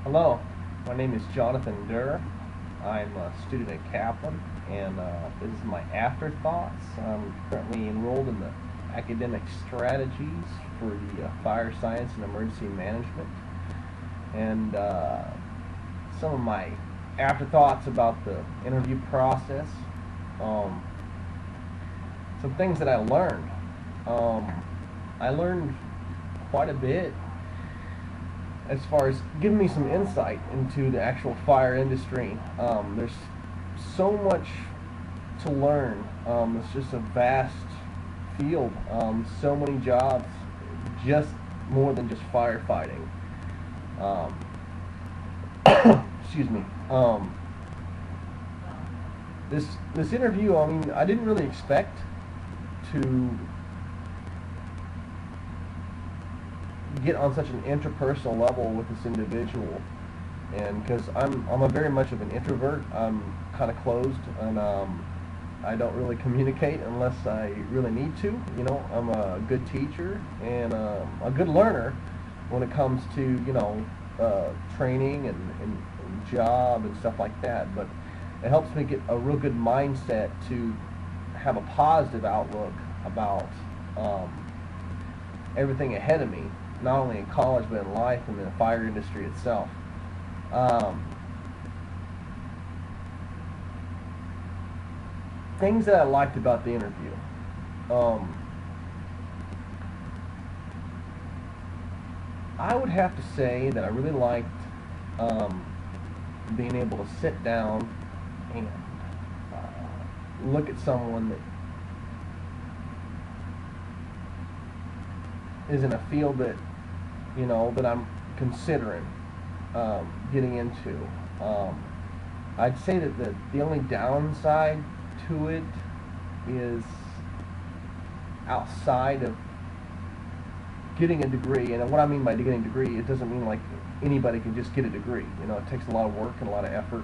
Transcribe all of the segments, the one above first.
Hello, my name is Jonathan Durr. I'm a student at Kaplan, and this is my Afterthoughts. I'm currently enrolled in the academic strategies for the fire science and emergency management. And some of my afterthoughts about the interview process. Um, some things that I learned. I learned quite a bit as far as giving me some insight into the actual fire industry. There's so much to learn. It's just a vast field. So many jobs, just more than just firefighting. Um, excuse me. This interview, I mean, I didn't really expect to get on such an interpersonal level with this individual, and because I'm a very much of an introvert. I'm kind of closed, and I don't really communicate unless I really need to. I'm a good teacher and a good learner when it comes to training and job and stuff like that. But it helps me get a real good mindset to have a positive outlook about everything ahead of me, not only in college but in life and in the fire industry itself. Things that I liked about the interview. I would have to say that I really liked being able to sit down and look at someone that is in a field that that I'm considering getting into. I'd say that the only downside to it is outside of getting a degree. And what I mean by getting a degree, it doesn't mean like anybody can just get a degree. It takes a lot of work and a lot of effort.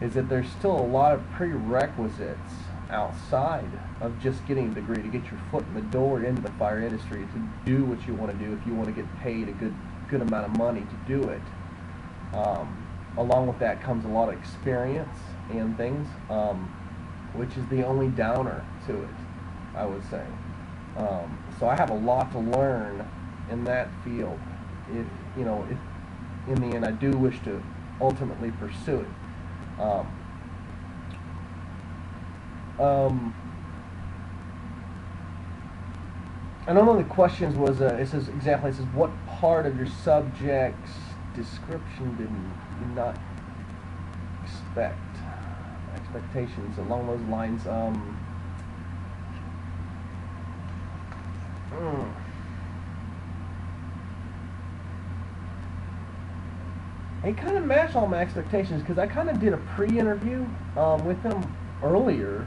Is that there's still a lot of prerequisites outside of just getting a degree to get your foot in the door into the fire industry, to do what you want to do if you want to get paid a good amount of money to do it. Along with that comes a lot of experience and things, which is the only downer to it, I would say. So I have a lot to learn in that field if in the end I do wish to ultimately pursue it. And one of the questions was, it says what part of your subject's description did you not expect? Expectations along those lines. It kind of matched all my expectations, because I kind of did a pre-interview with him earlier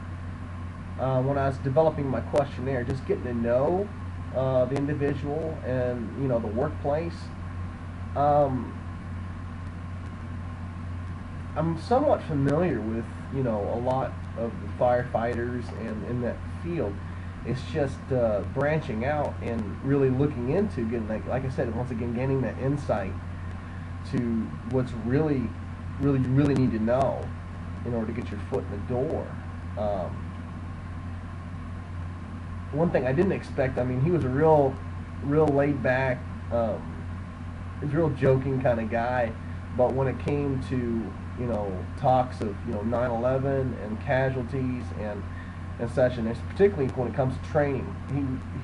when I was developing my questionnaire, just getting to know the individual and the workplace. I'm somewhat familiar with a lot of the firefighters and in that field. It's just branching out and really looking into getting, like I said, once again, gaining that insight to what's really you really need to know in order to get your foot in the door. One thing I didn't expect, I mean, he was a real laid back, he's a real joking kind of guy, but when it came to talks of 9/11 and casualties and such, and particularly when it comes to training,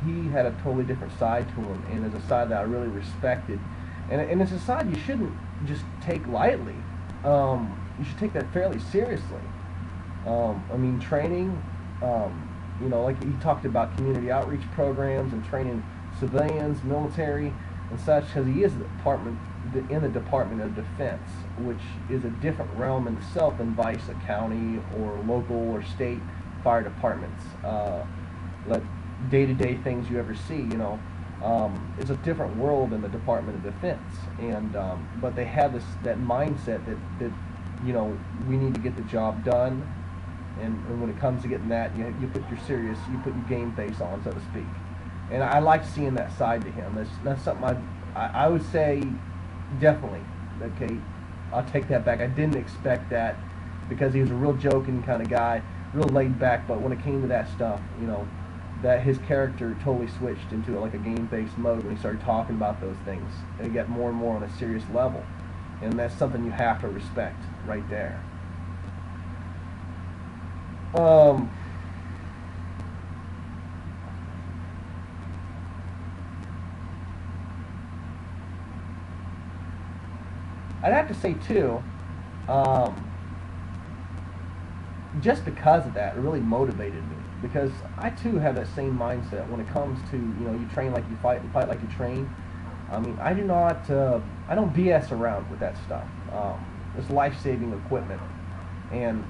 he had a totally different side to him, and it's a side that I really respected. And it's a side you shouldn't just take lightly. You should take that fairly seriously. I mean, training, like he talked about community outreach programs and training civilians, military, and such, because he is in the Department of Defense, which is a different realm in itself than vice a county or local or state fire departments. Like day-to-day things you ever see, it's a different world in the Department of Defense, and but they have that mindset that we need to get the job done, and when it comes to getting that, you put your game face on, so to speak. And I like seeing that side to him. That's something I would say definitely okay, I'll take that back. I didn't expect that because he was a real joking kind of guy, real laid back. But when it came to that stuff, that his character totally switched into like a game-based mode when he started talking about those things. And it got more and more on a serious level, and that's something you have to respect right there. I'd have to say too, just because of that, it really motivated me, because I too have that same mindset when it comes to, you train like you fight and fight like you train. I mean, I don't BS around with that stuff. It's life-saving equipment, and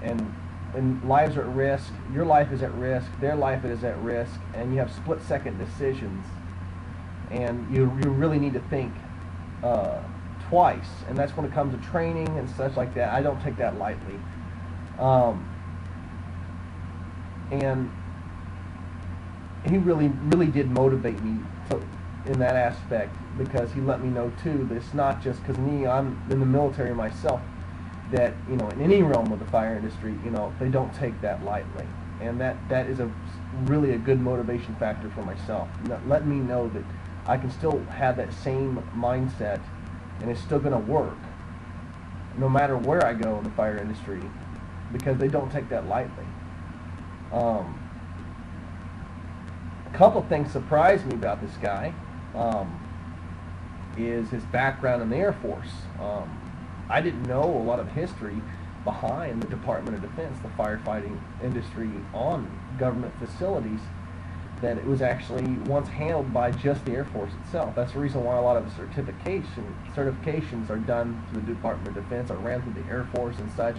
lives are at risk. Your life is at risk. Their life is at risk, and you have split-second decisions, and you really need to think twice. And that's when it comes to training and such like that. I don't take that lightly. And he really did motivate me in that aspect, because he let me know too that it's not just because I'm in the military myself, that in any realm of the fire industry, they don't take that lightly, and that is really a good motivation factor for myself. Let me know that I can still have that same mindset, and it's still going to work no matter where I go in the fire industry, because they don't take that lightly. A couple of things surprised me about this guy. Is his background in the Air Force. I didn't know a lot of history behind the Department of Defense, the firefighting industry on government facilities, that it was actually once handled by just the Air Force itself. That's the reason why a lot of the certifications are done through the Department of Defense, are ran through the Air Force and such.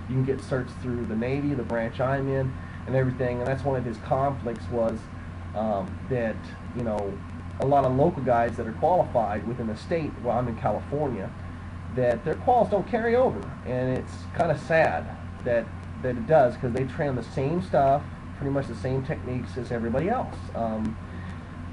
You can get certs through the Navy, the branch I'm in, and everything. And that's one of his conflicts was that, a lot of local guys that are qualified within the state, well, I'm in California, that their quals don't carry over. And it's kind of sad that it does, because they train the same stuff, pretty much the same techniques as everybody else.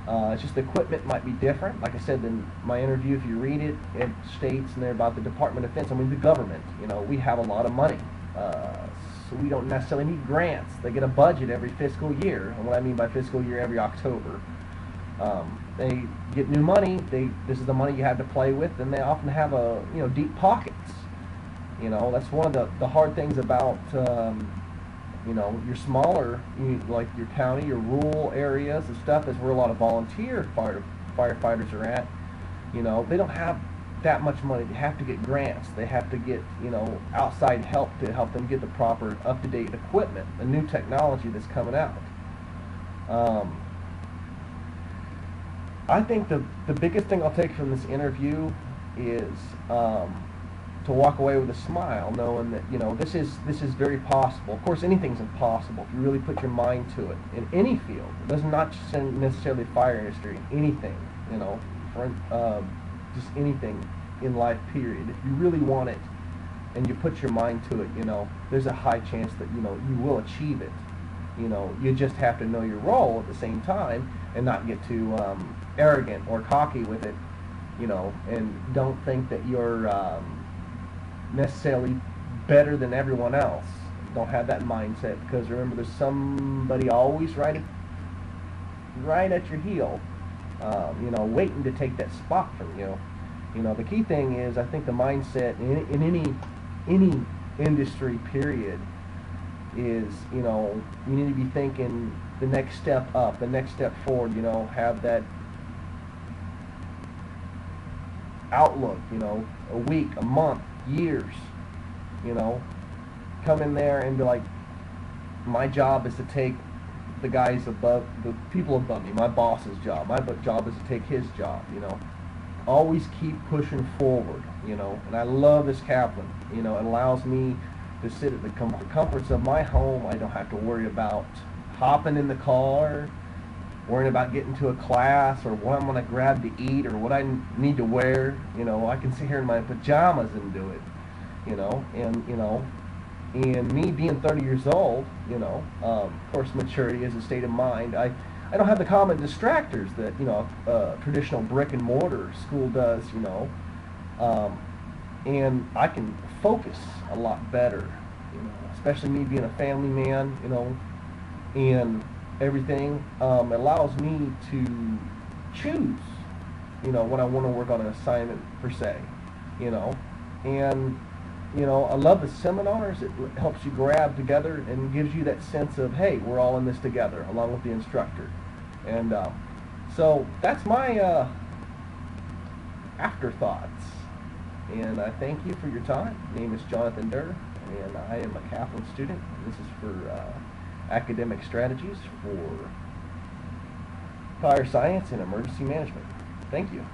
It's just the equipment might be different. Like I said in my interview, if you read it, it states in there about the Department of Defense. I mean, the government, we have a lot of money. So we don't necessarily need grants. They get a budget every fiscal year. And what I mean by fiscal year, every October. They get new money. This is the money you have to play with, and they often have deep pockets. That's one of the hard things about your smaller, like your county, your rural areas and stuff, is where a lot of volunteer firefighters are at. They don't have that much money. They have to get grants. They have to get outside help to help them get the proper up-to-date equipment, the new technology that's coming out. I think the biggest thing I'll take from this interview is to walk away with a smile, knowing that this is very possible. Of course, anything's impossible if you really put your mind to it in any field. It does not just necessarily fire industry. Anything, just anything in life. Period. If you really want it and you put your mind to it, there's a high chance that you will achieve it. You just have to know your role at the same time and not get too arrogant or cocky with it, and don't think that you're necessarily better than everyone else. Don't have that mindset, because remember, there's somebody always right at your heel, waiting to take that spot from you. The key thing is, I think the mindset in any industry, period, is you need to be thinking the next step up, the next step forward. Have that outlook. A week, a month, years. Come in there and be like, my job is to take the guys above, the people above me, my boss's job. My job is to take his job. Always keep pushing forward. And I love this Kaplan. It allows me to sit at the comforts of my home. I don't have to worry about hopping in the car, worrying about getting to a class, or what I'm going to grab to eat, or what I need to wear. I can sit here in my pajamas and do it. And me being 30 years old, of course, maturity is a state of mind. I don't have the common distractors that traditional brick and mortar school does. and I can focus a lot better, especially me being a family man, and everything. Allows me to choose, when I want to work on an assignment per se, and I love the seminars. It helps you grab together and gives you that sense of, hey, we're all in this together, along with the instructor. And so that's my afterthoughts. And I thank you for your time. My name is Jonathan Durr, and I am a Kaplan student. This is for academic strategies for fire science and emergency management. Thank you.